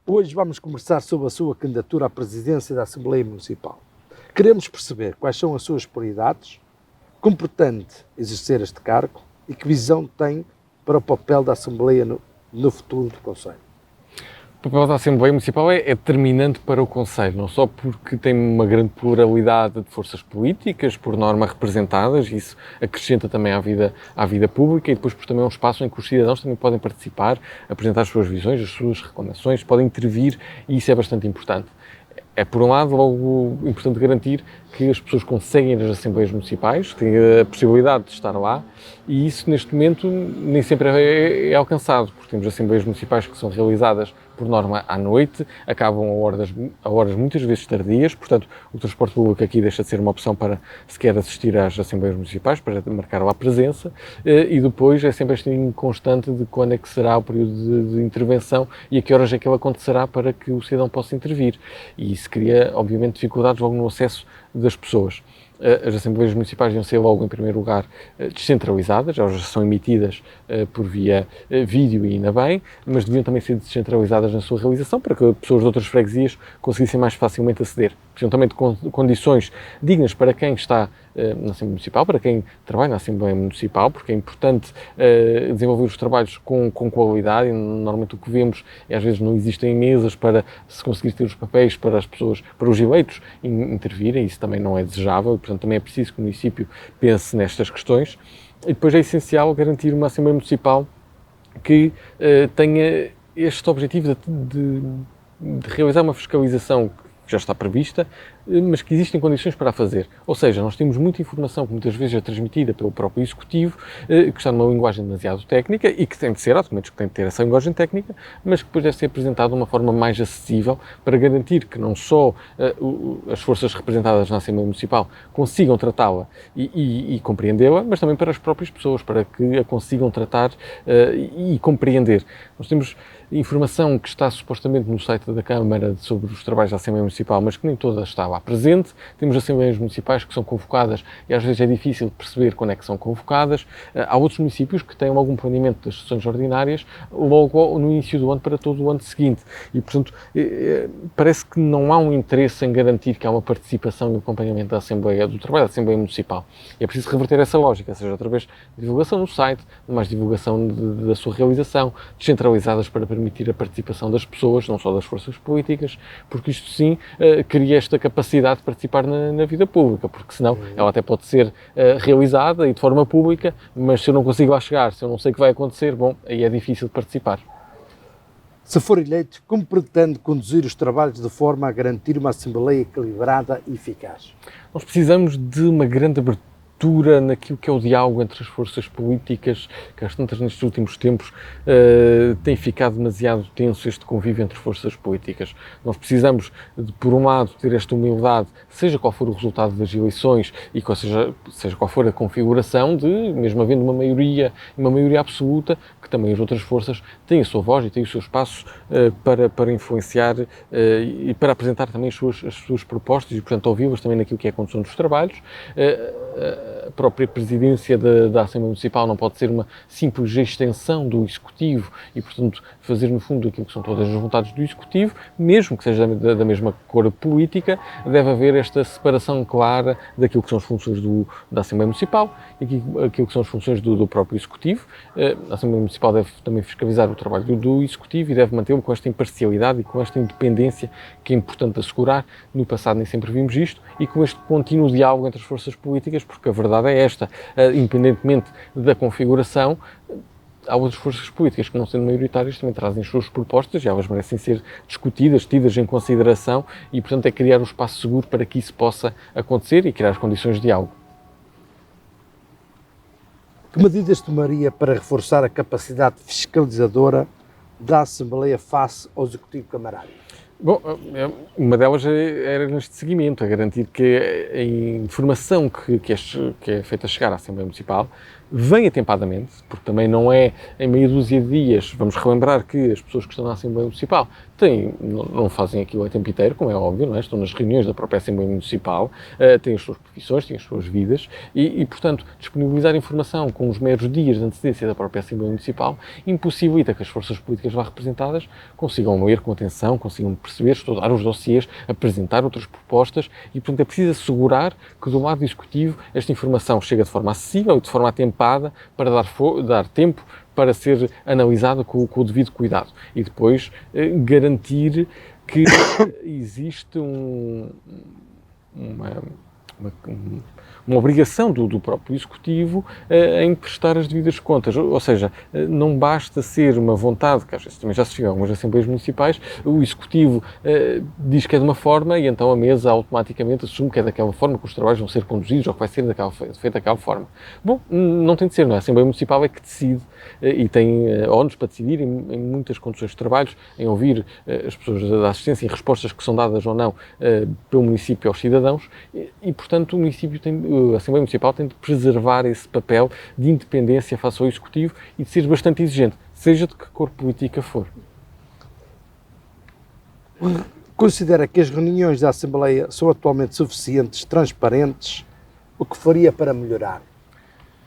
Hoje vamos conversar sobre a sua candidatura à presidência da Assembleia Municipal. Queremos perceber quais são as suas prioridades, como pretende exercer este cargo e que visão tem para o papel da Assembleia no futuro do Conselho. O papel da Assembleia Municipal é determinante para o Conselho, não só porque tem uma grande pluralidade de forças políticas, por norma representadas, e isso acrescenta também à vida pública, e depois porque também é um espaço em que os cidadãos também podem participar, apresentar as suas visões, as suas reclamações, podem intervir, e isso é bastante importante. É, por um lado, logo importante garantir que as pessoas conseguem ir às Assembleias Municipais, têm a possibilidade de estar lá, e isso, neste momento, nem sempre é alcançado, porque temos Assembleias Municipais que são realizadas, por norma, à noite, acabam a horas muitas vezes tardias, portanto, o transporte público aqui deixa de ser uma opção para sequer assistir às Assembleias Municipais, para marcar lá a presença, e depois é sempre esta inconstante de quando é que será o período de intervenção e a que horas é que ela acontecerá para que o cidadão possa intervir. E isso cria, obviamente, dificuldades logo no acesso das pessoas. As Assembleias Municipais deviam ser logo, em primeiro lugar, descentralizadas, elas já são emitidas por via vídeo e ainda bem, mas deviam também ser descentralizadas na sua realização para que pessoas de outras freguesias conseguissem mais facilmente aceder. Precisam também de condições dignas para quem está na Assembleia Municipal, para quem trabalha na Assembleia Municipal, porque é importante desenvolver os trabalhos com qualidade, e normalmente o que vemos é às vezes não existem mesas para se conseguir ter os papéis para as pessoas, para os eleitos intervirem, isso também não é desejável, e portanto também é preciso que o município pense nestas questões. E depois é essencial garantir uma Assembleia Municipal que tenha este objetivo de realizar uma fiscalização que já está prevista, mas que existem condições para a fazer. Ou seja, nós temos muita informação que muitas vezes é transmitida pelo próprio Executivo, que está numa linguagem demasiado técnica e que tem de ser, há documentos que têm de ter essa linguagem técnica, mas que depois deve ser apresentado de uma forma mais acessível para garantir que não só as forças representadas na Assembleia Municipal consigam tratá-la e compreendê-la, mas também para as próprias pessoas, para que a consigam tratar e compreender. Nós temos informação que está supostamente no site da Câmara sobre os trabalhos da Assembleia Municipal, mas que nem toda está lá presente. Temos Assembleias Municipais que são convocadas e às vezes é difícil de perceber quando é que são convocadas. Há outros municípios que têm algum planeamento das sessões ordinárias logo no início do ano para todo o ano seguinte e, portanto, parece que não há um interesse em garantir que há uma participação e um acompanhamento da Assembleia, do trabalho da Assembleia Municipal. E é preciso reverter essa lógica, seja através de divulgação no site, mais divulgação da sua realização, descentralizadas para permitir a participação das pessoas, não só das forças políticas, porque isto sim cria esta capacidade de participar na vida pública, porque senão ela até pode ser realizada e de forma pública, mas se eu não consigo lá chegar, se eu não sei o que vai acontecer, bom, aí é difícil de participar. Se for eleito, como pretende conduzir os trabalhos de forma a garantir uma Assembleia equilibrada e eficaz? Nós precisamos de uma grande abertura naquilo que é o diálogo entre as forças políticas, que às tantas nestes últimos tempos tem ficado demasiado tenso este convívio entre forças políticas. Nós precisamos de, por um lado, ter esta humildade, seja qual for o resultado das eleições e seja qual for a configuração de, mesmo havendo uma maioria absoluta, que também as outras forças têm a sua voz e têm o seu espaço para influenciar e para apresentar também as suas propostas e, portanto, ouvi-las também naquilo que é a condução dos trabalhos. A própria presidência da Assembleia Municipal não pode ser uma simples extensão do Executivo e, portanto, fazer no fundo aquilo que são todas as vontades do Executivo, mesmo que seja da mesma cor política, deve haver esta separação clara daquilo que são as funções da Assembleia Municipal e aquilo que são as funções do próprio Executivo. A Assembleia Municipal deve também fiscalizar o trabalho do Executivo e deve mantê-lo com esta imparcialidade e com esta independência que é importante assegurar. No passado nem sempre vimos isto e com este contínuo diálogo entre as forças políticas, porque a verdade é esta, independentemente da configuração, há outras forças políticas que, não sendo maioritárias, também trazem as suas propostas e elas merecem ser discutidas, tidas em consideração e, portanto, é criar um espaço seguro para que isso possa acontecer e criar as condições de diálogo. Que medidas tomaria para reforçar a capacidade fiscalizadora da Assembleia face ao Executivo Camarário? Bom, uma delas era neste seguimento, a garantir que a informação que é feita chegar à Assembleia Municipal vem atempadamente, porque também não é em meia dúzia de dias. Vamos relembrar que as pessoas que estão na Assembleia Municipal não fazem aquilo o tempo inteiro, como é óbvio, não é? Estão nas reuniões da própria Assembleia Municipal, têm as suas profissões, têm as suas vidas e, portanto, disponibilizar informação com os meros dias de antecedência da própria Assembleia Municipal impossibilita que as forças políticas lá representadas consigam ler com atenção, consigam perceber, estudar os dossiês, apresentar outras propostas e, portanto, é preciso assegurar que do lado executivo esta informação chega de forma acessível e de forma atempada para dar tempo para ser analisada com o devido cuidado e depois garantir que existe uma obrigação do próprio Executivo em prestar as devidas contas. Ou seja, não basta ser uma vontade, que às vezes também já se chega a algumas Assembleias Municipais, o Executivo diz que é de uma forma e então a mesa automaticamente assume que é daquela forma que os trabalhos vão ser conduzidos ou que vai ser feito daquela forma. Bom, não tem de ser, não é? A Assembleia Municipal é que decide e tem ónus para decidir em muitas condições de trabalhos, em ouvir as pessoas da assistência e respostas que são dadas ou não pelo município aos cidadãos e portanto, a Assembleia Municipal tem de preservar esse papel de independência face ao Executivo e de ser bastante exigente, seja de que cor política for. Considera que as reuniões da Assembleia são atualmente suficientes, transparentes? O que faria para melhorar?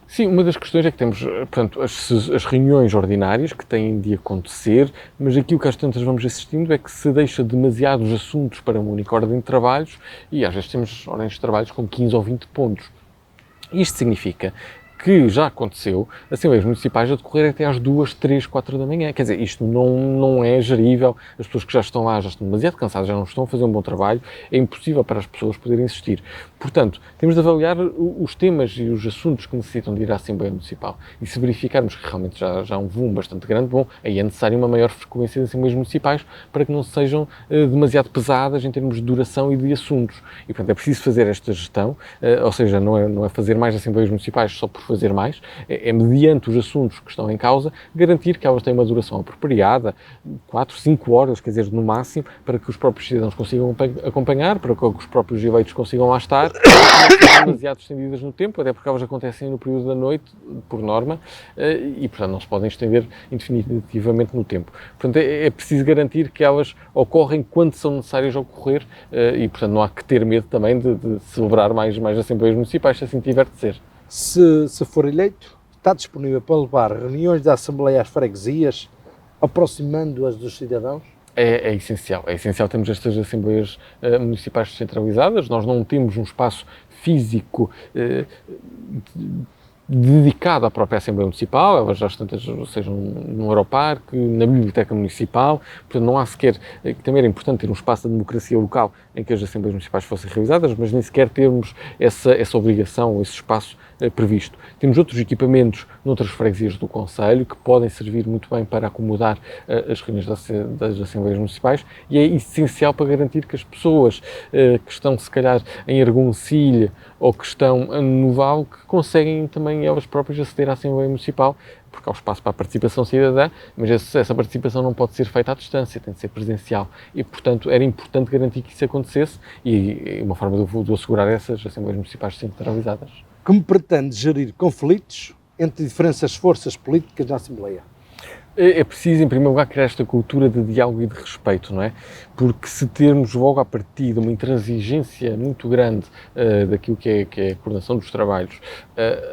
Sim, uma das questões é que temos, portanto, as reuniões ordinárias que têm de acontecer, mas aquilo que às tantas vamos assistindo é que se deixa demasiados assuntos para uma única ordem de trabalhos e às vezes temos ordens de trabalhos com 15 ou 20 pontos. Isto significa que já aconteceu Assembleias Municipais a decorrer até às 2, 3, 4 da manhã. Quer dizer, isto não é gerível, as pessoas que já estão lá já estão demasiado cansadas, já não estão a fazer um bom trabalho, é impossível para as pessoas poderem assistir. Portanto, temos de avaliar os temas e os assuntos que necessitam de ir à Assembleia Municipal. E se verificarmos que realmente já há um volume bastante grande, bom, aí é necessário uma maior frequência de Assembleias Municipais para que não sejam demasiado pesadas em termos de duração e de assuntos. E, portanto, é preciso fazer esta gestão, ou seja, não é fazer mais Assembleias Municipais só por fazer mais, é mediante os assuntos que estão em causa, garantir que elas têm uma duração apropriada, 4, 5 horas, quer dizer, no máximo, para que os próprios cidadãos consigam acompanhar, para que os próprios eleitos consigam lá estar, não sejam demasiado estendidas no tempo, até porque elas acontecem no período da noite, por norma, e, portanto, não se podem estender indefinitivamente no tempo. Portanto, é preciso garantir que elas ocorrem quando são necessárias ocorrer, e, portanto, não há que ter medo também de celebrar mais Assembleias Municipais, se assim tiver de ser. Se for eleito, está disponível para levar reuniões da Assembleia às freguesias, aproximando-as dos cidadãos? É essencial termos estas Assembleias Municipais descentralizadas. Nós não temos um espaço físico dedicado à própria Assembleia Municipal, elas já tantas sejam no Europarque, na Biblioteca Municipal, portanto não há sequer, que também era importante ter um espaço de democracia local em que as Assembleias Municipais fossem realizadas, mas nem sequer termos essa obrigação, esse espaço previsto. Temos outros equipamentos noutras freguesias do Concelho que podem servir muito bem para acomodar as reuniões das Assembleias Municipais e é essencial para garantir que as pessoas que estão, se calhar, em Argoncilha ou que estão no Val, que conseguem também elas próprias aceder à Assembleia Municipal, porque há o espaço para a participação cidadã, mas essa participação não pode ser feita à distância, tem de ser presencial. E, portanto, era importante garantir que isso acontecesse e uma forma de assegurar essas Assembleias Municipais centralizadas. Como pretende gerir conflitos entre diferentes forças políticas na Assembleia? É preciso, em primeiro lugar, criar esta cultura de diálogo e de respeito, não é? Porque se termos logo à partida uma intransigência muito grande daquilo que é a coordenação dos trabalhos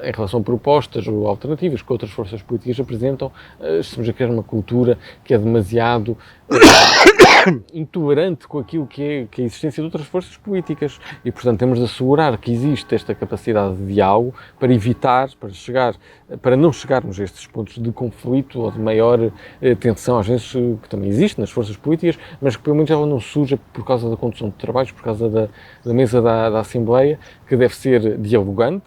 em relação a propostas ou alternativas que outras forças políticas apresentam, estamos a criar uma cultura que é demasiado intolerante com aquilo que é a existência de outras forças políticas e, portanto, temos de assegurar que existe esta capacidade de diálogo para evitar, para não chegarmos a estes pontos de conflito ou de maior tensão, às vezes, que também existe nas forças políticas, mas que pelo menos ela não surja por causa da condução de trabalhos, por causa da mesa da Assembleia, que deve ser dialogante,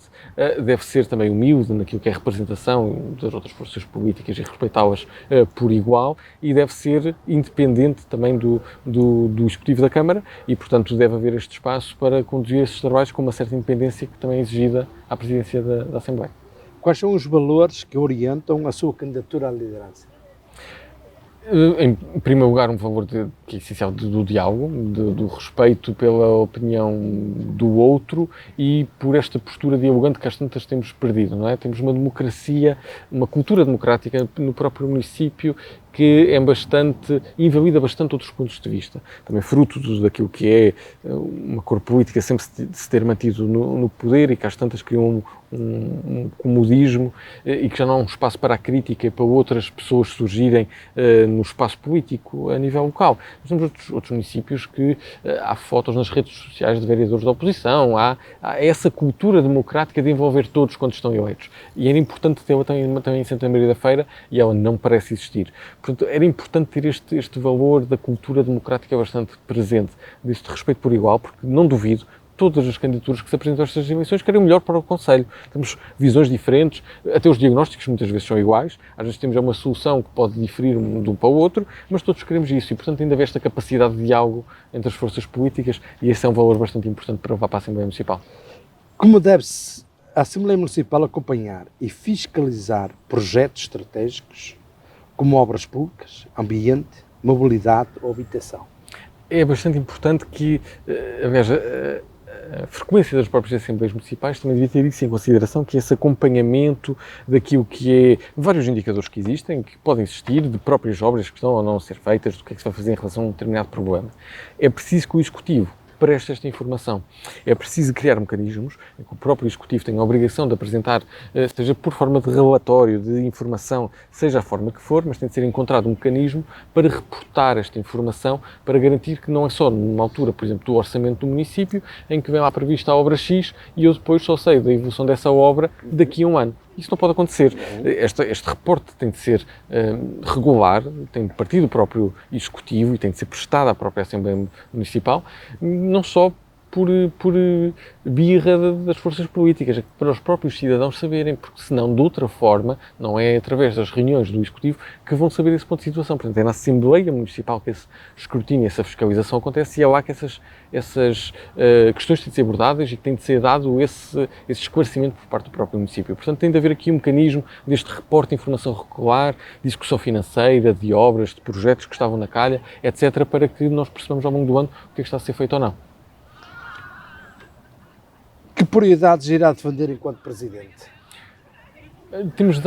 deve ser também humilde naquilo que é a representação das outras forças políticas e respeitá-las por igual e deve ser independente também do Executivo da Câmara e, portanto, deve haver este espaço para conduzir esses trabalhos com uma certa independência que também é exigida à presidência da Assembleia. Quais são os valores que orientam a sua candidatura à liderança? Em primeiro lugar, um valor que é essencial do diálogo, do respeito pela opinião do outro e por esta postura dialogante que às tantas temos perdido, não é? Temos uma democracia, uma cultura democrática no próprio município que é bastante, invalida bastante outros pontos de vista. Também fruto daquilo que é uma cor política sempre se ter mantido no poder e que às tantas criam um comodismo e que já não há um espaço para a crítica e para outras pessoas surgirem no espaço político a nível local. Nós temos outros municípios que há fotos nas redes sociais de vereadores da oposição, há essa cultura democrática de envolver todos quando estão eleitos. E era importante tê-la também em Santa Maria da Feira e ela não parece existir. Portanto, era importante ter este valor da cultura democrática bastante presente, deste respeito por igual, porque não duvido, todas as candidaturas que se apresentam a estas eleições querem o melhor para o Concelho. Temos visões diferentes, até os diagnósticos muitas vezes são iguais, às vezes temos uma solução que pode diferir de um para o outro, mas todos queremos isso e, portanto, ainda haver esta capacidade de diálogo entre as forças políticas e esse é um valor bastante importante para levar para a Assembleia Municipal. Como deve-se a Assembleia Municipal acompanhar e fiscalizar projetos estratégicos como obras públicas, ambiente, mobilidade ou habitação? É bastante importante que, aliás, a frequência das próprias Assembleias Municipais também devia ter isso em consideração, que esse acompanhamento daquilo que é vários indicadores que existem, que podem existir, de próprias obras que estão ou não a ser feitas, do que é que se vai fazer em relação a um determinado problema. É preciso que o Executivo preste esta informação. É preciso criar mecanismos em que o próprio Executivo tenha a obrigação de apresentar, seja por forma de relatório, de informação, seja a forma que for, mas tem de ser encontrado um mecanismo para reportar esta informação, para garantir que não é só numa altura, por exemplo, do orçamento do município, em que vem lá prevista a obra X e eu depois só sei da evolução dessa obra daqui a um ano. Isso não pode acontecer. Este reporte tem de ser regular, tem de partir do próprio Executivo e tem de ser prestado à própria Assembleia Municipal, não só por birra das forças políticas, para os próprios cidadãos saberem, porque senão, de outra forma, não é através das reuniões do Executivo que vão saber esse ponto de situação. Portanto, é na Assembleia Municipal que esse escrutínio, essa fiscalização acontece e é lá que essas questões têm de ser abordadas e que tem de ser dado esse esclarecimento por parte do próprio município. Portanto, tem de haver aqui um mecanismo deste reporte de informação regular, discussão financeira, de obras, de projetos que estavam na calha, etc., para que nós percebamos ao longo do ano o que é que está a ser feito ou não. Que prioridades irá defender enquanto Presidente? Temos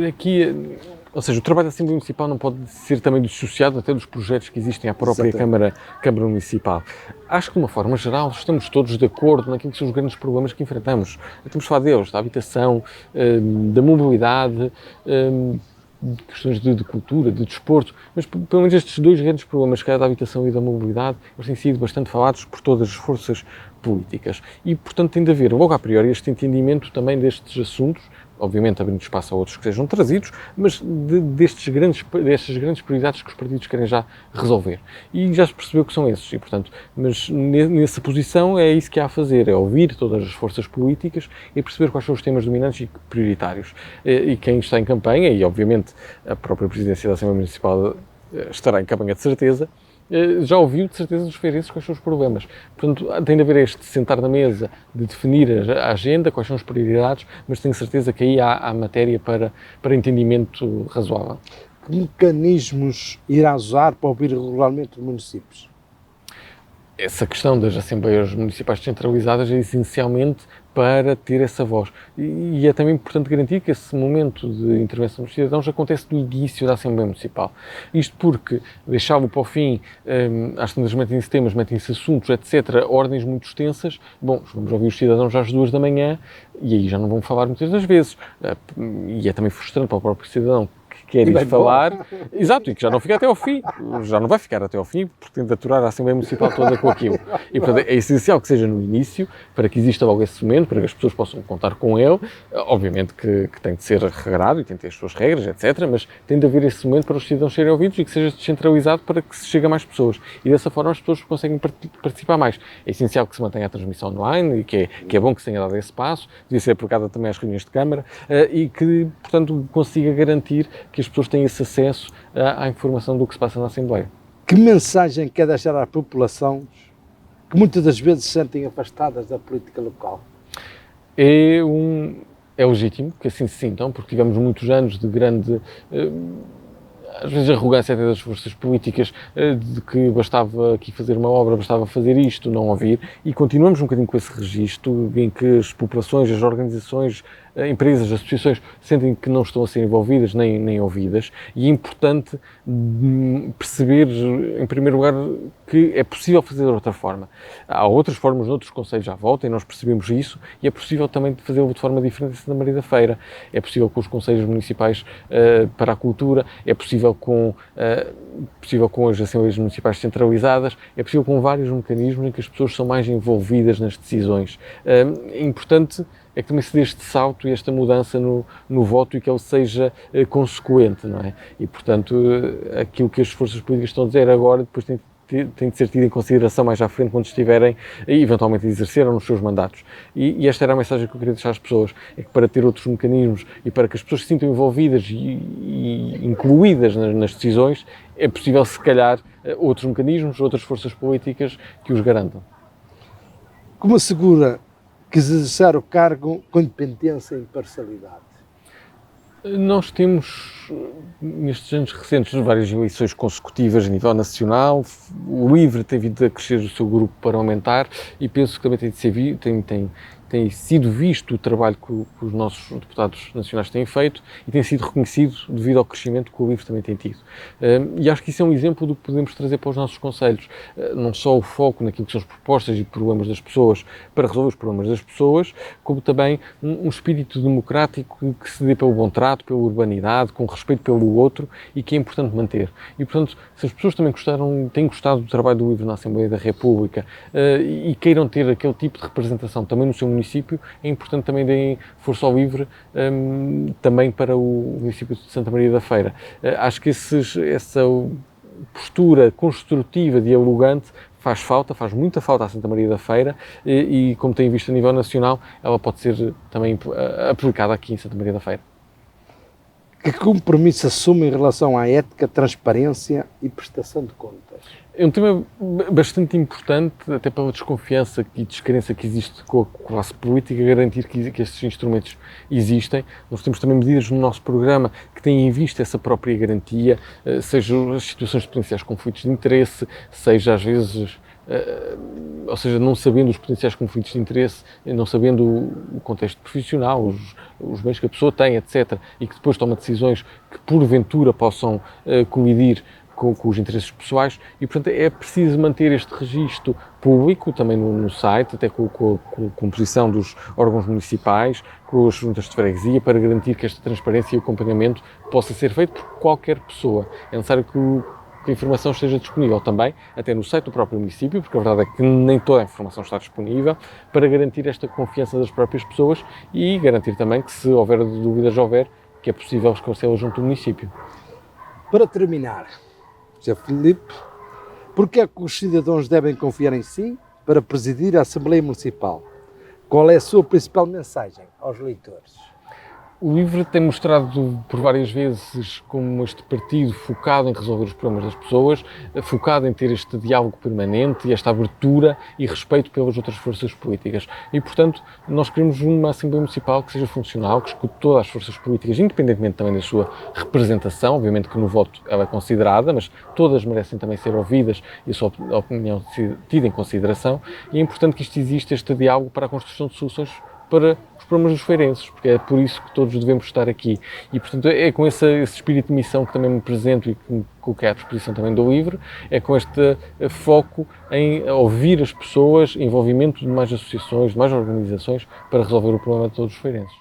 aqui, ou seja, o trabalho da Assembleia Municipal não pode ser também dissociado até dos projetos que existem à própria Câmara Municipal. Acho que, de uma forma geral, estamos todos de acordo naquilo que são os grandes problemas que enfrentamos. Temos de falar deles, da habitação, da mobilidade, questões de cultura, de desporto, mas pelo menos estes dois grandes problemas, que é da habitação e da mobilidade, eles têm sido bastante falados por todas as forças políticas. E, portanto, tem de haver, logo a priori, este entendimento também destes assuntos, obviamente abrindo espaço a outros que sejam trazidos, mas destas grandes prioridades que os partidos querem já resolver. E já se percebeu que são esses, e portanto, mas nessa posição é isso que há a fazer, é ouvir todas as forças políticas e perceber quais são os temas dominantes e prioritários. E quem está em campanha, e obviamente a própria Presidência da Assembleia Municipal estará em campanha de certeza, já ouviu de certeza dos feirenses quais são os problemas. Portanto, tem de haver este sentar na mesa de definir a agenda, quais são as prioridades, mas tenho certeza que aí há matéria para entendimento razoável. Que mecanismos irá usar para ouvir regularmente os municípios? Essa questão das Assembleias Municipais descentralizadas é essencialmente para ter essa voz. E é também importante garantir que esse momento de intervenção dos cidadãos acontece no início da Assembleia Municipal. Isto porque deixá-lo para o fim, às tantas metem-se temas, metem-se assuntos, etc., ordens muito extensas. Bom, vamos ouvir os cidadãos às 2 da manhã e aí já não vão falar muitas das vezes. E é também frustrante para o próprio cidadão que quer ir falar, exato, e que já não fica até ao fim, já não vai ficar até ao fim, porque tem de aturar a Assembleia Municipal toda com aquilo. E, portanto, é essencial que seja no início, para que exista logo esse momento, para que as pessoas possam contar com ele. Obviamente que tem de ser regrado e tem de ter as suas regras, etc., mas tem de haver esse momento para os cidadãos serem ouvidos e que seja descentralizado para que se chegue a mais pessoas. E dessa forma as pessoas conseguem participar mais. É essencial que se mantenha a transmissão online e que é bom que se tenha dado esse passo, devia ser aplicada também às reuniões de Câmara e que, portanto, consiga garantir que as pessoas têm esse acesso à informação do que se passa na Assembleia. Que mensagem quer deixar às populações que muitas das vezes se sentem afastadas da política local? É legítimo que assim se sintam, porque tivemos muitos anos de grande, às vezes, arrogância até das forças políticas, de que bastava aqui fazer uma obra, bastava fazer isto, não ouvir, e continuamos um bocadinho com esse registro em que as populações, as organizações, empresas, associações sentem que não estão a ser envolvidas nem ouvidas, e é importante perceber, em primeiro lugar, que é possível fazer de outra forma. Há outras formas noutros concelhos à volta e nós percebemos isso, e é possível também fazê-lo de forma diferente em Santa Maria da Feira. É possível com os conselhos municipais para a cultura, é possível com as assembleias municipais centralizadas, é possível com vários mecanismos em que as pessoas são mais envolvidas nas decisões. É importante é que também se dê este salto e esta mudança no voto e que ele seja consequente, não é? E, portanto, aquilo que as forças políticas estão a dizer agora, depois tem de ser tido em consideração mais à frente quando estiverem, eventualmente, a exercer nos seus mandatos. E esta era a mensagem que eu queria deixar às pessoas, é que para ter outros mecanismos e para que as pessoas se sintam envolvidas e incluídas nas decisões, é possível, se calhar, outros mecanismos, outras forças políticas que os garantam. Como assegura que exercer o cargo com independência e imparcialidade? Nós temos, nestes anos recentes, várias eleições consecutivas a nível nacional. O LIVRE tem vindo a crescer o seu grupo parlamentar e penso que também tem sido visto o trabalho que os nossos deputados nacionais têm feito e tem sido reconhecido devido ao crescimento que o LIVRE também tem tido. E acho que isso é um exemplo do que podemos trazer para os nossos concelhos. Não só o foco naquilo que são as propostas e problemas das pessoas para resolver os problemas das pessoas, como também um espírito democrático que se dê pelo bom trato, pela urbanidade, com respeito pelo outro e que é importante manter. E, portanto, se as pessoas também têm gostado do trabalho do LIVRE na Assembleia da República e queiram ter aquele tipo de representação também no seu município, é importante também deem força ao LIVRE também para o município de Santa Maria da Feira. Acho que essa postura construtiva, dialogante, faz muita falta à Santa Maria da Feira e, como tem visto a nível nacional, ela pode ser também aplicada aqui em Santa Maria da Feira. Que compromisso assume em relação à ética, transparência e prestação de contas? É um tema bastante importante, até pela desconfiança e descrença que existe com a classe política, garantir que estes instrumentos existem. Nós temos também medidas no nosso programa que têm em vista essa própria garantia, seja as situações de potenciais conflitos de interesse, seja às vezes, ou seja, não sabendo os potenciais conflitos de interesse, não sabendo o contexto profissional, os bens que a pessoa tem, etc., e que depois toma decisões que porventura possam colidir com os interesses pessoais e, portanto, é preciso manter este registro público também no site, até com a composição dos órgãos municipais, com as juntas de freguesia, para garantir que esta transparência e o acompanhamento possa ser feito por qualquer pessoa. É necessário que a informação esteja disponível também, até no site do próprio município, porque a verdade é que nem toda a informação está disponível, para garantir esta confiança das próprias pessoas e garantir também que, se houver dúvidas, que é possível esclarecê-las junto do município. Para terminar, José Filipe, porque é que os cidadãos devem confiar em si para presidir a Assembleia Municipal? Qual é a sua principal mensagem aos leitores? O LIVRE tem mostrado por várias vezes como este partido focado em resolver os problemas das pessoas, focado em ter este diálogo permanente e esta abertura e respeito pelas outras forças políticas. E, portanto, nós queremos uma Assembleia Municipal que seja funcional, que escute todas as forças políticas, independentemente também da sua representação. Obviamente que no voto ela é considerada, mas todas merecem também ser ouvidas e a sua opinião tida em consideração. E é importante que isto exista, este diálogo, para a construção de soluções para os problemas dos feirenses, porque é por isso que todos devemos estar aqui. E, portanto, é com esse espírito de missão que também me apresento e que me coloquei à disposição também do LIVRE, é com este foco em ouvir as pessoas, envolvimento de mais associações, de mais organizações, para resolver o problema de todos os feirenses.